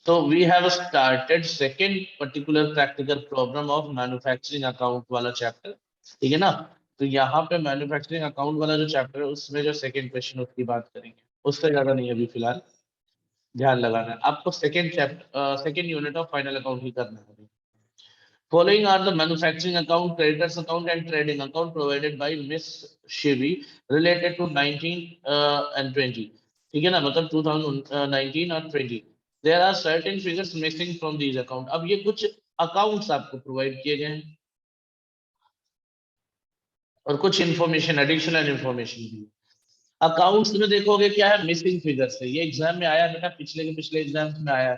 So we have started second particular practical problem of manufacturing account वाला chapter, ठीक है ना। तो यहाँ पे मैन्युफैक्चरिंग अकाउंट वाला जो चैप्टर है उसमें जो सेकंड क्वेश्चन उसकी बात करेंगे, उससे ज्यादा नहीं अभी फिलहाल ध्यान लगाना है आपको। Second chapter second unit of final account ही करना है। Following are the manufacturing account, creditors account, and trading account provided by Miss Shivi related to 19 and 20. ठीक है ना, मतलब 2019 और 20. There are certain figures missing from these account. अब ये कुछ अकाउंट्स आपको प्रोवाइड किए गए हैं और कुछ इंफॉर्मेशन, एडिशनल इंफॉर्मेशन भी। अकाउंट्स में देखोगे क्या है, मिसिंग फिगर्स है। ये एग्जाम में आया बेटा, पिछले के पिछले एग्जाम्स में आया,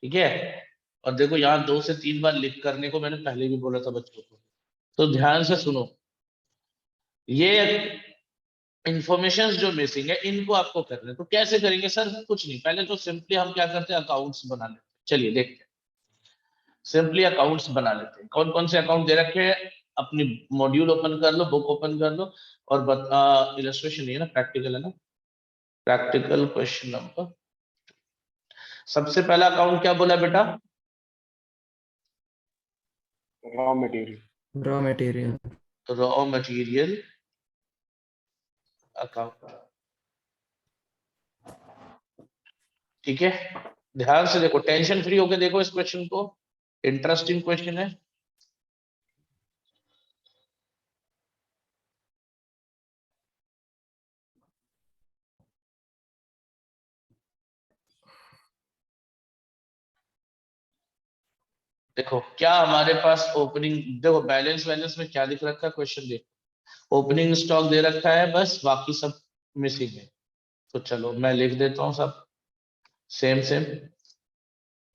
ठीक है। और देखो यहाँ 2 से 3 बार लिख करने को मैंने पहले भी बोला था बच्चों को, तो ध्यान से सुनो। ये इंफॉर्मेशन जो मिसिंग है इनको आपको करना है। तो कैसे करेंगे सर? कुछ नहीं, पहले तो सिंपली हम क्या करते हैं, अकाउंट्स बना लेते हैं। चलिए देखते हैं, सिंपली अकाउंट्स बना लेते हैं। कौन कौन से अकाउंट दे रखे हैं, अपनी मॉड्यूल ओपन कर लो, बुक ओपन कर लो और इलस्ट्रेशन है ना, प्रैक्टिकल है ना, प्रैक्टिकल क्वेश्चन नंबर। सबसे पहला अकाउंट क्या बोला बेटा? Raw material. Raw material account, ठीक है। ध्यान से देखो, टेंशन फ्री होकर देखो इस क्वेश्चन को, इंटरेस्टिंग क्वेश्चन है। देखो क्या हमारे पास ओपनिंग, देखो बैलेंस वैलेंस में क्या लिख रखा है, क्वेश्चन देखो, ओपनिंग स्टॉक दे रखा है बस, बाकी सब मिसिंग है। तो चलो मैं लिख देता हूँ सब सेम सेम।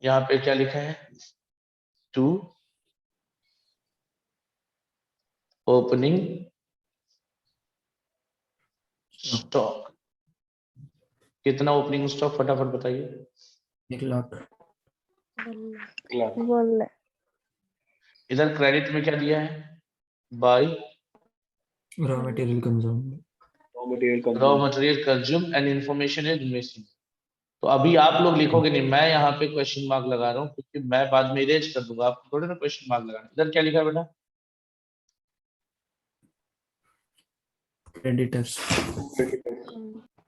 यहाँ पे क्या लिखा है, टू ओपनिंग स्टॉक। कितना ओपनिंग स्टॉक, फटाफट बताइए। 1 लाख। इधर क्रेडिट में क्या दिया है, by raw material consume. Raw material consume and information is missing. तो अभी आप लोग लिखोगे नहीं, मैं यहाँ पे क्वेश्चन मार्क लगा रहा हूँ क्योंकि मैं बाद में इरेज कर दूंगा, आपको थोड़े ना क्वेश्चन मार्क लगाना। इधर क्या लिखा है बेटा, क्रेडिटर्स।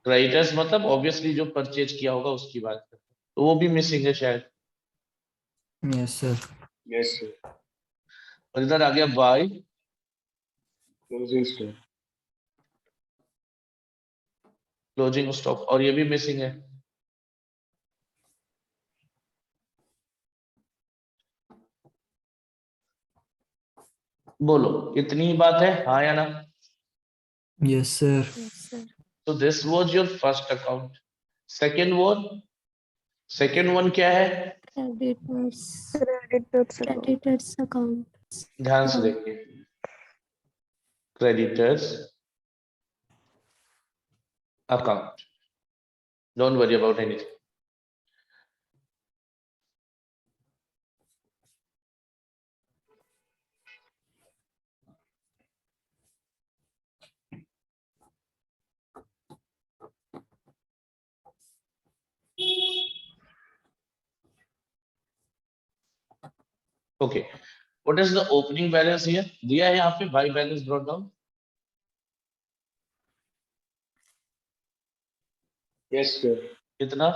क्रेडिटर्स मतलब ऑब्वियसली जो परचेज किया होगा उसकी बात करते हैं, तो वो भी मिसिंग है शायद। Yes sir. Yes sir. और इधर आ गया by closing stock. Closing stock, और ये भी मिसिंग है। बोलो इतनी ही बात है, हाँ या ना? Yes sir. तो this was your first account. Second one क्या है, क्रेडिटर्स अकाउंट। ध्यान से देखिए, creditors account, don't worry about anything. Okay, what is the opening balance here, दिया है यहाँ पे, by balance brought down. Yes sir. कितना?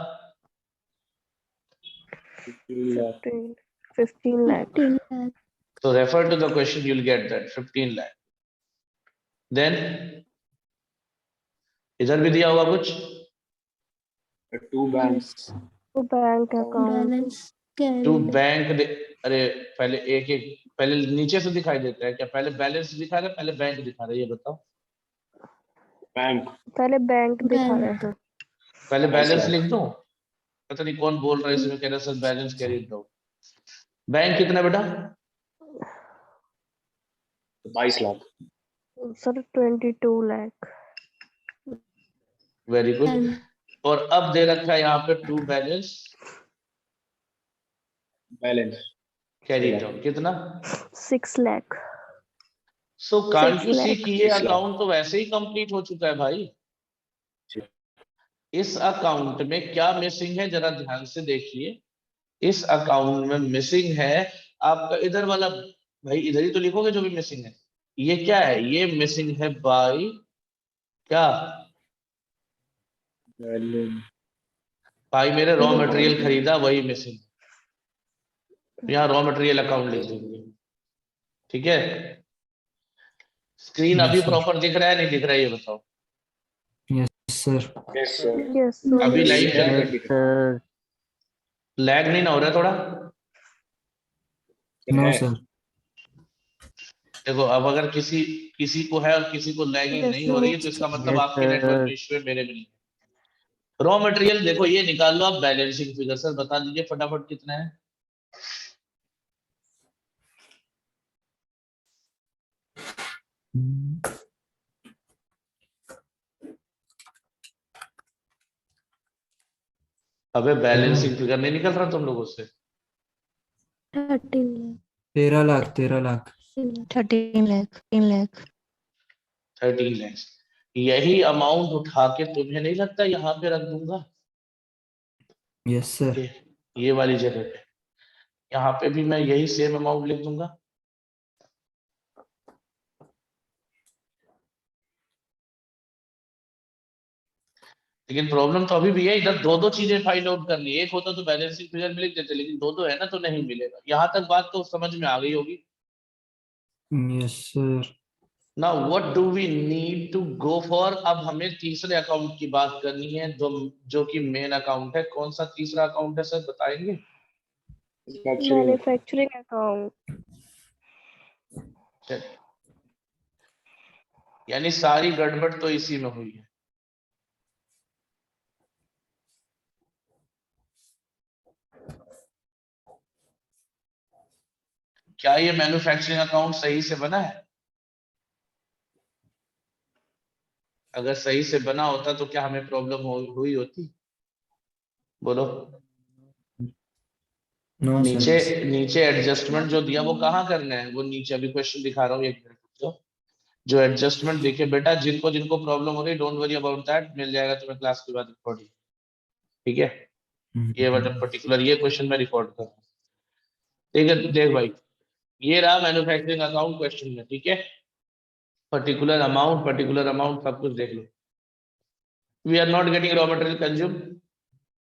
15 lakh। So refer to the question, you'll get that 15 lakh. Then इधर भी दिया होगा कुछ, to banks. Bank account. To bank. अरे पहले एक एक, पहले नीचे से दिखाई देता है क्या, पहले बैलेंस दिखा रहा है, पहले बैंक दिखा रहा है, ये बताओ। बैंक। पहले बैंक दिखा रहे हैं। पहले बैलेंस लिख दो, पता नहीं कौन बोल रहा है इसमें, कह रहा सर बैलेंस कैरी दो। बैंक कितना बेटा? 22 lakh. Sir 22 lakh. Very good. और अब दे रखा है यहाँ पे टू बैलेंस कैरी डाउन, कितना? 6 lakh. So can't you see 6 कि ये 6 लाख। अकाउंट तो वैसे ही कंप्लीट हो चुका है भाई। इस अकाउंट में क्या मिसिंग है, जरा ध्यान से देखिए। इस अकाउंट में मिसिंग है आपका इधर वाला, भाई इधर ही तो लिखोगे जो भी मिसिंग है। ये क्या है, ये मिसिंग है बाई क्या, भाई मेरे रॉ मटेरियल खरीदा वही मिसिंग, यहाँ रॉ मटेरियल अकाउंट लिख देंगे। ठीक है, स्क्रीन अभी Yes, sir. प्रॉपर दिख रहा है नहीं दिख रहा है ये बताओ। Yes, sir. Yes, sir. Yes, sir. अभी लाइव चल रहा Yes, है, sir. लैग नहीं ना हो रहा है थोड़ा। No, है। sir. देखो अब अगर किसी किसी को है और किसी को लैगिंग Yes, नहीं हो रही है तो next. इसका मतलब Yes, आपके नेटवर्क में sir. इश्यू है, मेरे में नहीं। रॉ मटेरियल देखो ये निकाल लो आप, बैलेंसिंग फिगर सर बता दीजिए फटाफट कितना है। अबे बैलेंसिंग फिगर नहीं निकल रहा तुम लोगों से। 13 lakh. 13 lakh 13 lakh 13 lakh. 13 lakh. 13 lakhs, यही अमाउंट उठा के तुम्हें नहीं लगता यहाँ पे रख दूंगा, यस सर ये वाली जगह पे, यहाँ पे भी मैं यही सेम अमाउंट लिख दूंगा। लेकिन प्रॉब्लम तो अभी भी है, इधर दो दो चीजें फाइंड आउट करनी है। एक होता तो बैलेंसिंग फिगर में लिख देते, लेकिन दो दो है ना तो नहीं मिलेगा। यहाँ तक बात तो समझ में आ गई होगी। Yes sir now what do we need to go for, अब हमें तीसरे अकाउंट की बात करनी है जो कि मेन अकाउंट है। कौन सा तीसरा अकाउंट है सर बताएंगे? Manufacturing account. यानी सारी गड़बड़ तो इसी में हुई है। क्या ये मैन्युफैक्चरिंग अकाउंट सही से बना है? अगर सही से बना होता तो क्या हमें प्रॉब्लम हुई होती? बोलो। नो नीचे सर नीचे एडजस्टमेंट जो दिया वो कहाँ करना है, वो नीचे अभी क्वेश्चन दिखा रहा हूँ एक मिनट रुक जाओ। जो एडजस्टमेंट देखे बेटा, जिनको जिनको प्रॉब्लम हो रही डोंट वरी अबाउट दैट, मिल जाएगा तुम्हें क्लास के बाद रिकॉर्डिंग। ठीक है, ये वाला पर्टिकुलर ये क्वेश्चन मैं रिकॉर्ड कर रहा हूँ। ठीक है देख भाई, ये रहा मैन्युफैक्चरिंग अकाउंट क्वेश्चन में। ठीक है, पर्टिकुलर अमाउंट सब कुछ देख लो। We are not getting raw material consume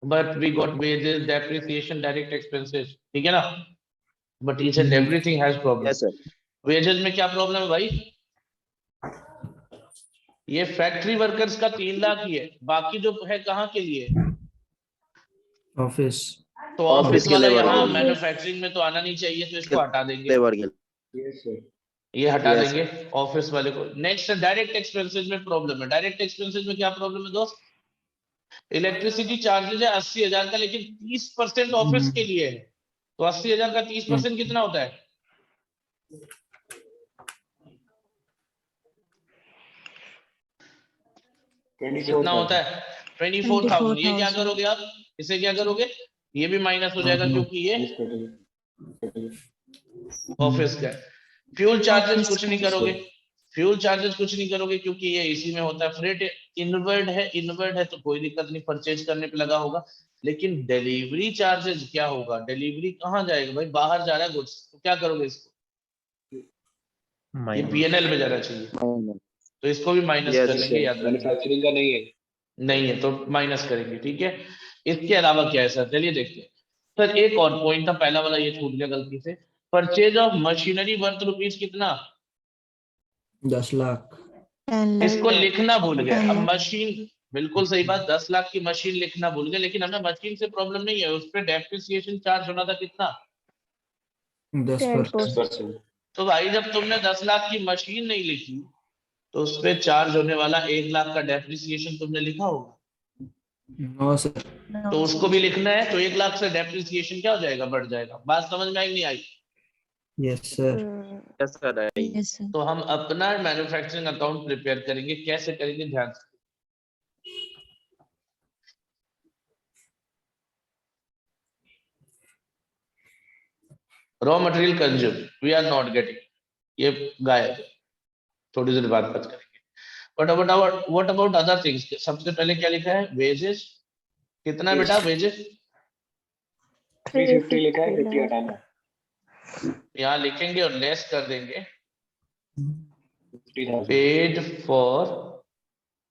but we got wages depreciation direct expenses, ठीक है ना। But each and everything has problem. Yes, sir. Wages में क्या प्रॉब्लम है भाई? ये फैक्ट्री वर्कर्स का 3 लाख ही है, बाकी जो है कहाँ के लिए? ऑफिस तो ऑफिस के वाला लेबर यहाँ के। मैन्युफैक्चरिंग में तो आना नहीं चाहिए, तो इसको हटा देंगे, लेबर के Yes, sir. ये हटा Yes, देंगे ऑफिस वाले को। नेक्स्ट डायरेक्ट एक्सपेंसेस में प्रॉब्लम है। डायरेक्ट एक्सपेंसेस में क्या प्रॉब्लम है दोस्त? इलेक्ट्रिसिटी चार्जेज है 80,000 का, लेकिन 30% ऑफिस के लिए है। तो 80,000 का 30% कितना होता है? 24,000. कितना होता है? 24,000। ये क्या करोगे आप, इसे क्या करोगे? ये भी माइनस हो जाएगा क्योंकि ये ऑफिस का है। फ्यूल चार्जेस कुछ नहीं करोगे, फ्यूल चार्जेस कुछ नहीं करोगे क्योंकि ये इसी में होता है। फ्रेट इनवर्ड है तो कोई दिक्कत नहीं, परचेज करने पे लगा होगा। लेकिन डिलीवरी चार्जेस क्या होगा? डिलीवरी कहाँ जाएगा भाई? बाहर जा रहा है गुड्स, तो क्या करोगे इसको? ये पीएनएल में जाना चाहिए, तो इसको भी माइनस Yes, कर लेंगे, sir. याद रखना। मैन्युफैक्चरिंग का नहीं है। नहीं है तो माइनस करेंगे, ठीक है। इसके अलावा क्या है सर, चलिए देखते हैं। सर एक और पॉइंट था, पहला वाला ये छूट गया गलती से। Purchase of machinery worth rupees कितना? 10 लाख इसको lakh. लिखना भूल गए। 10 अब lakh. मशीन, बिल्कुल सही बात, 10 लाख की मशीन लिखना भूल गए, लेकिन हमें मशीन से प्रॉब्लम नहीं है, उस पर डेप्रिसिएशन चार्ज होना था कितना? 10% 10%. तो भाई जब तुमने 10 लाख की मशीन नहीं लिखी तो उस पर चार्ज होने वाला 1 लाख का डेप्रिसिएशन तुमने लिखा होगा, नो सर तो उसको भी लिखना है। तो 1 लाख से डेप्रिसिएशन क्या हो जाएगा, बढ़ जाएगा। बात समझ में आई नहीं आई? Yes sir Yes, sir. Yes, sir. तो हम अपना मैन्युफैक्चरिंग अकाउंट प्रिपेयर करेंगे, कैसे करेंगे ध्यान से। Raw material consume we are not getting, ये गायब है, थोड़ी देर बाद बात करेंगे। What about other things? सबसे पहले क्या लिखा है? वेजेस। कितना बेटा वेजेस? 350 लिखा है, 50 हटाना है। यहाँ लिखेंगे और लेस कर देंगे 50,000 पेड फॉर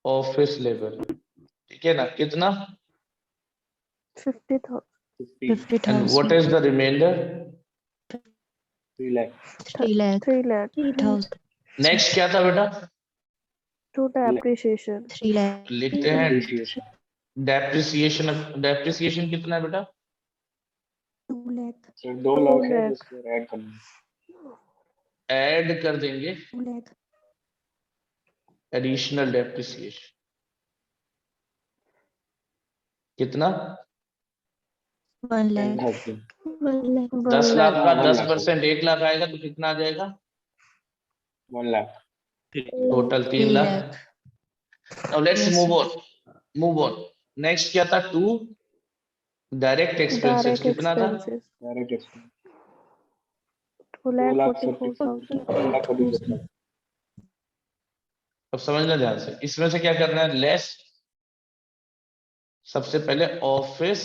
ऑफिस लेबर। ठीक है ना? कितना? 50,000. 50 and what is the reminder? 3 lakh 3 lakh. 3 lakh. 3,000. Next क्या था बेटा? To the appreciation. 3 lakh. लिखते हैं depreciation डेप्रिसिएशन। डेप्रिसिएशन कितना है बेटा? 2 lakh. सर 2 2 लाख है, lakh. बस फिर ऐड करना है। ऐड कर देंगे 2 lakh. Additional depreciation. कितना? 1 lakh. 10,000 1 lakh. 10 लाख का 1 लाख 10% 1 लाख आएगा तो कितना आ जाएगा? 1 lakh total 3 3 lakh. lakh. Now let's Yes, move sir. On. Move on. Next क्या था? 2 डायरेक्ट एक्सपेंसेस। Direct कितना था? expenses. Direct expense 2,44,000. 2 लाख 44,000 अब समझना ध्यान से, इसमें से क्या करना है? लेस। सबसे पहले ऑफिस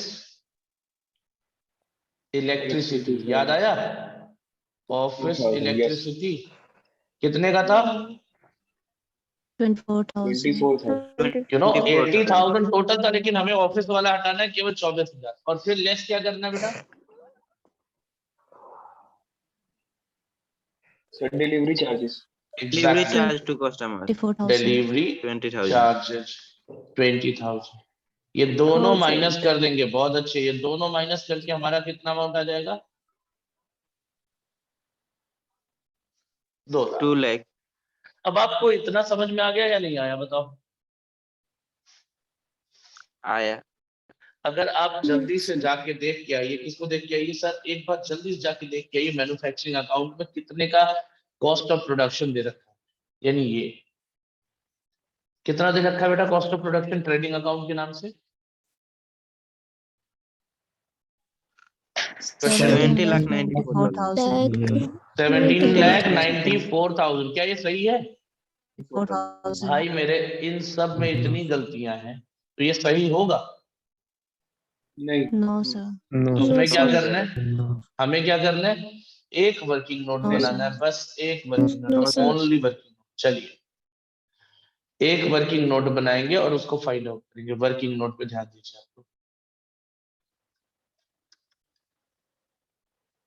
इलेक्ट्रिसिटी। याद आया? ऑफिस 2,000 yes इलेक्ट्रिसिटी कितने का था? 24,000. 24,000 यू नो 24,000 80,000 टोटल था, लेकिन हमें ऑफिस वाला हटाना है केवल 24,000। और फिर लेस क्या करना है बेटा? Sir delivery charges Delivery charge to customer 24,000. Delivery 20,000. Charges 20,000। ये दोनों 20,000. माइनस कर देंगे। बहुत अच्छे। ये दोनों माइनस करके हमारा कितना अमाउंट आ जाएगा? 2 लाख। 2 lakh. अब आपको इतना समझ में आ गया या नहीं आया? बताओ। आया. अगर आप जल्दी से जाके देख के आइए। किसको देख के आइए? सर एक बार जल्दी से जाके देख के आइए मैन्युफैक्चरिंग अकाउंट में कितने का कॉस्ट ऑफ प्रोडक्शन दे रखा है। यानी ये कितना दे रखा है बेटा cost of production trading account के नाम से? 70 lakh 94,000. 94,000. 17,94,000। क्या ये सही है? 4,000. भाई मेरे इन सब में इतनी गलतियां हैं तो ये सही होगा? नहीं No, sir. No. तो हमें क्या sir. करना है? No. हमें क्या करना है? एक वर्किंग नोट No, बनाना है। sir. बस एक working No, note, sir. Only working note. चलिए एक वर्किंग नोट बनाएंगे और उसको फाइंड आउट करेंगे। वर्किंग नोट पे ध्यान दीजिए। आपको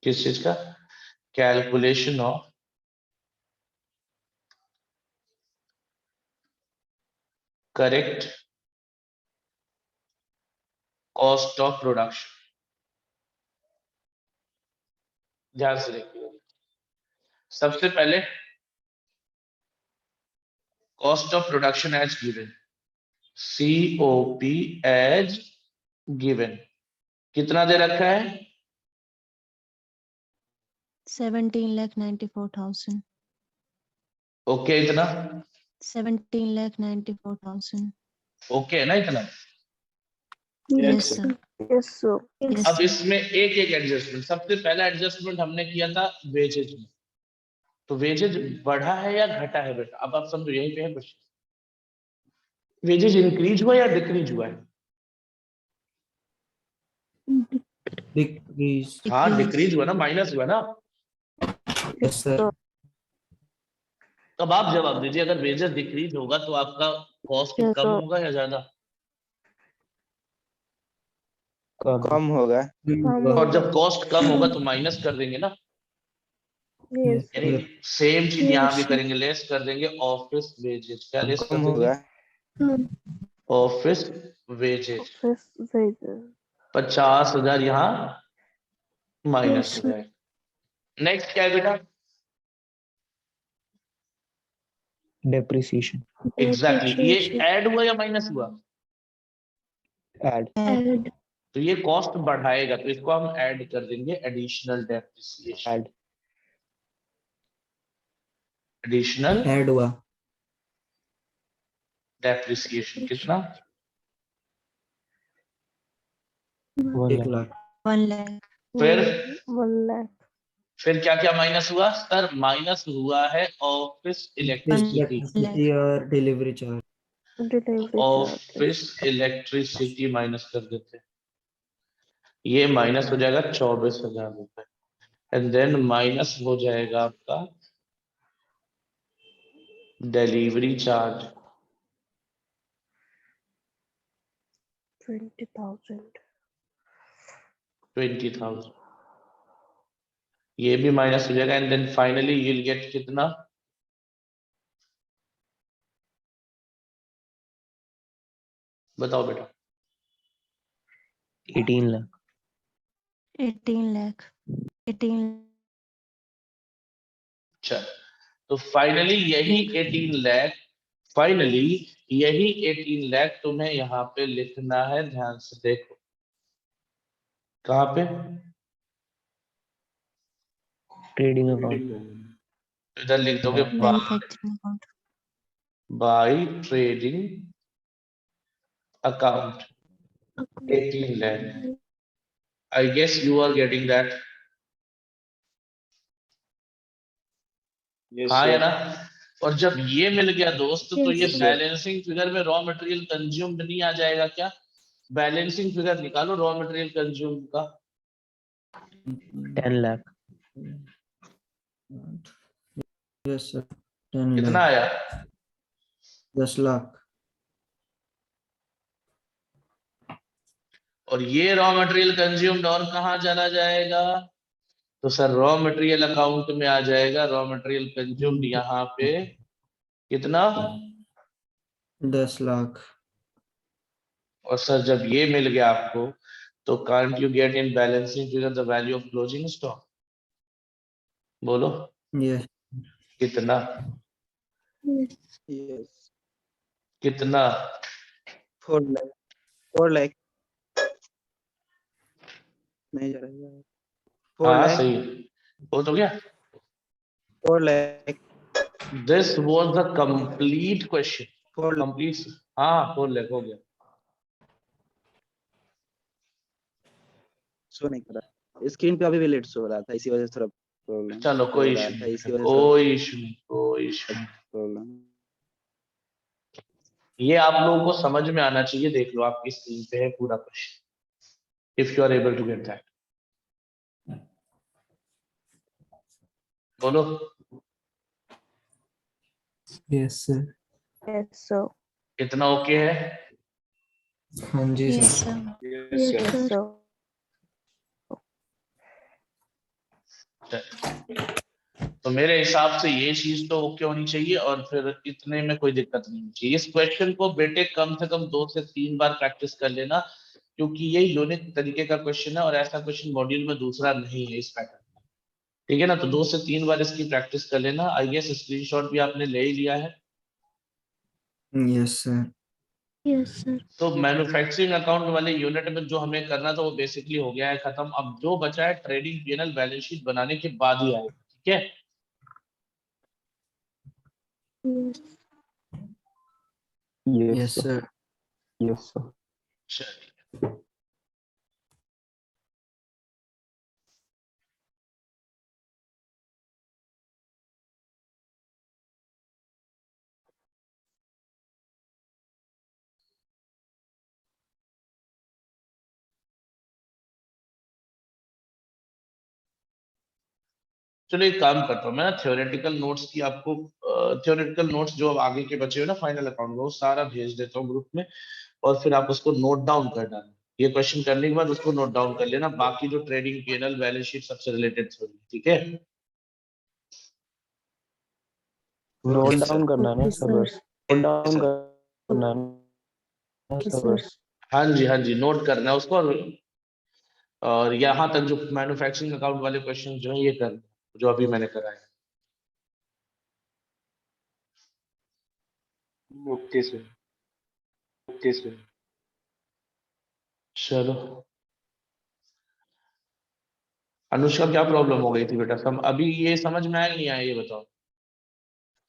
किस चीज का? Calculation of correct cost of production. ध्यान से देखिए। सबसे पहले cost of production as given, COP as given. कितना दे रखा है? 17,94,000. ओके इतना 17,94,000. ओके है ना? इतना Yes, sir. Yes, sir. Yes, अब sir. इसमें एक एक एडजस्टमेंट। सबसे पहला एडजस्टमेंट हमने किया था वेजेज में। तो वेजेज बढ़ा है या घटा है बेटा? अब आप समझो, यहीं पे है क्वेश्चन। वेजेज इंक्रीज हुआ या डिक्रीज हुआ है? Decrease. हाँ Decrease. डिक्रीज हुआ ना, माइनस हुआ ना। Yes, sir. तब आप जवाब दीजिए। अगर वेजेस डिक्रीज होगा तो आपका कॉस्ट Yes, कम sir. होगा या ज्यादा? कम होगा. और जब कॉस्ट कम होगा तो माइनस कर देंगे ना। Yes, यानी Sir. सेम चीज Yes, यहाँ भी sir. करेंगे, लेस कर देंगे ऑफिस वेजेस। क्या लेस कर कम देंगे? होगा. Office wages. office wages. 50,000 यहाँ माइनस Yes, हो sir. जाए। नेक्स्ट क्या है बेटा? Depreciation. एग्जैक्टली ये ऐड हुआ या माइनस हुआ? Add. Add. तो ये कॉस्ट बढ़ाएगा तो इसको हम ऐड कर देंगे additional depreciation. Add. Additional Add हुआ. डेप्रिसिएशन कितना? 1 lakh. 1 lakh. फिर 1 lakh. फिर क्या क्या माइनस हुआ सर? माइनस हुआ है ऑफिस इलेक्ट्रिसिटी, इलेक्ट्रिसिटी और delivery charge. Delivery charges. Office electricity minus कर देते हैं, ये माइनस हो जाएगा 24,000 रुपए, एंड देन माइनस हो जाएगा आपका डिलीवरी चार्ज 20,000. 20,000, ये भी माइनस हो जाएगा, and then finally you will get कितना? बताओ बेटा। 18 लाख। 18 lakh. 18 अच्छा, तो फाइनली यही 18 लाख, फाइनली यही 18 लाख तुम्हें यहाँ पे लिखना है, ध्यान से देखो कहाँ पे? Trading account. इधर लिख दोगे manufacturing account. By trading account 18 lakh. I guess you are getting that. Yes, हाँ या sir. ना? और जब ये मिल गया दोस्त, तो ये Yes, sir. बैलेंसिंग फिगर में रॉ मटेरियल कंज्यूम्ड नहीं आ जाएगा क्या? बैलेंसिंग फिगर निकालो रॉ मटेरियल कंज्यूम्ड का। 10 लाख। Yes sir. 10 कितना लाख। आया? 10 लाख। और ये रॉ मटेरियल कंज्यूम्ड और कहाँ चला जाएगा? तो सर रॉ मटेरियल अकाउंट में आ जाएगा, रॉ मटेरियल कंज्यूम्ड यहाँ पे कितना? 10 लाख। और सर जब ये मिल गया आपको, तो can't you get in balancing figure the value of closing stock? बोलो यस। कितना? Yes. कितना? 4 lakh. 4 lakh. नहीं जा रहा है। 4 हाँ lakh. सही हो तो गया। 4 lakh. This was the complete question, 4 lakh. Complete. हाँ 4 लाख हो गया। शो नहीं कर रहा, स्क्रीन पे अभी भी लेट शो हो रहा था, इसी वजह से थोड़ा प्रॉब्लम चलो हो कोई रहा इशू था, नहीं, इसी वजह से कोई इशू नहीं, कोई इशू नहीं। प्रॉब्लम। ये आप लोगों को समझ में आना चाहिए। देख लो आपकी स्क्रीन पे है पूरा question, if you are able to get that. बोलो यस सर। Yes, sir. कितना ओके है? हाँ जी Yes, sir. sir. Yes, Yes, sir. sir. तो मेरे हिसाब से ये चीज तो ओके होनी चाहिए, और फिर इतने में कोई दिक्कत नहीं होनी चाहिए। इस क्वेश्चन को बेटे कम से कम 2 से 3 बार प्रैक्टिस कर लेना, क्योंकि ये यूनिक तरीके का क्वेश्चन है और ऐसा क्वेश्चन मॉड्यूल में दूसरा नहीं है इस पैटर्न में। ठीक है ना? तो 2 से 3 बार इसकी प्रैक्टिस कर लेना। आई गेस स्क्रीनशॉट भी आपने ले ही लिया है। Yes sir. Yes, sir. तो मैन्युफैक्चरिंग अकाउंट वाले यूनिट में जो हमें करना था वो बेसिकली हो गया है खत्म। अब जो बचा है ट्रेडिंग पीएनएल बैलेंस शीट बनाने के बाद ही आएगा। ठीक है? Yes. Yes sir. Yes, sir. चलिए चलो एक काम करता हूँ मैं ना, थ्योरेटिकल नोट्स की आपको, थ्योरेटिकल नोट्स जो अब आगे के बचे हुए ना फाइनल अकाउंट में, वो सारा भेज देता हूँ ग्रुप में, और फिर आप उसको नोट डाउन कर डालना। ये क्वेश्चन करने के बाद उसको नोट डाउन कर लेना, बाकी जो ट्रेडिंग पीएनएल बैलेंस शीट सबसे रिलेटेड थ्योरी। ठीक है? Note Yes, down sir. करना है ना Okay, सर, sir. बस नोट डाउन Sir. करना है ना Okay, सर, sir. बस। हाँ जी नोट करना है उसको, और यहाँ तक जो मैन्युफैक्चरिंग अकाउंट वाले क्वेश्चन जो है ये करना, जो अभी मैंने कराया। Okay sir, okay sir. चलो अनुष्का क्या प्रॉब्लम हो गई थी बेटा? अभी ये समझ में आया नहीं आया ये बताओ?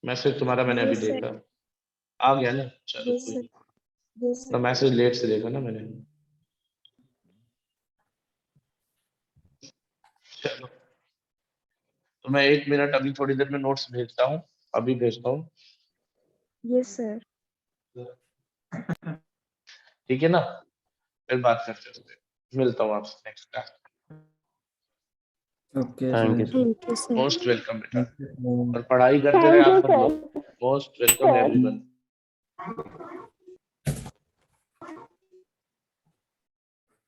मैसेज तुम्हारा मैंने अभी Yes, sir. देखा, आ गया ना? चलो Yes, कोई sir. नहीं। Yes, तो sir. मैसेज लेट से देखा ना मैंने। चलो तो मैं 1 मिनट अभी थोड़ी देर में नोट्स भेजता हूँ, अभी भेजता हूँ, Yes, sir. ठीक है ना? फिर बात करते हैं, मिलता हूँ आपसे next class. Okay Thank you, sir. sir. Thank you, sir. Most welcome बेटा, Thank you. और पढ़ाई करते रहे आप सब लोग। Most welcome everyone.